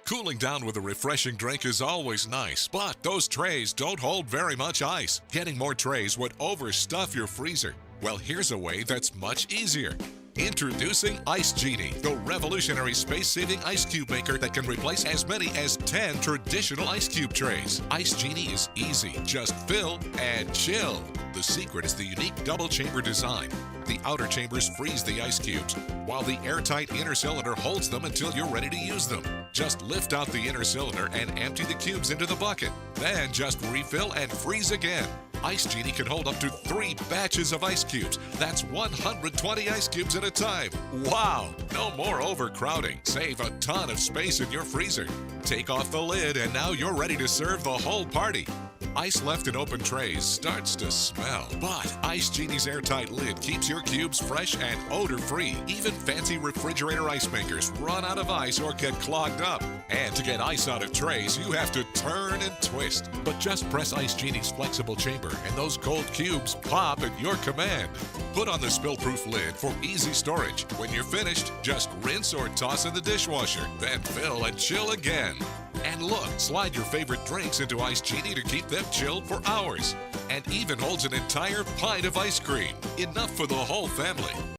Cooling down with a refreshing drink is always nice, but those trays don't hold very much ice. Getting more trays would overstuff your freezer. Well, here's a way that's much easier. Introducing Ice Genie, the revolutionary space-saving ice cube maker that can replace as many as 10 traditional ice cube trays. Ice Genie is easy. Just fill and chill. The secret is the unique double chamber design. The outer chambers freeze the ice cubes, while the airtight inner cylinder holds them until you're ready to use them. Just lift out the inner cylinder and empty the cubes into the bucket. Then just refill and freeze again. Ice Genie can hold up to 3 batches of ice cubes. That's 120 ice cubes at a time. Wow! No more overcrowding. Save a ton of space in your freezer. Take off the lid and now you're ready to serve the whole party. Ice left in open trays starts to smell, but Ice Genie's airtight lid keeps your cubes fresh and odor-free. Even fancy refrigerator ice makers run out of ice or get clogged up. And to get ice out of trays, you have to turn and twist. But just press Ice Genie's flexible chamber and those cold cubes pop at your command. Put on the spill-proof lid for easy storage. When you're finished, just rinse or toss in the dishwasher, then fill and chill again. And look, slide your favorite drinks into Ice Genie to keep them chilled for hours. And even holds an entire pint of ice cream. Enough for the whole family.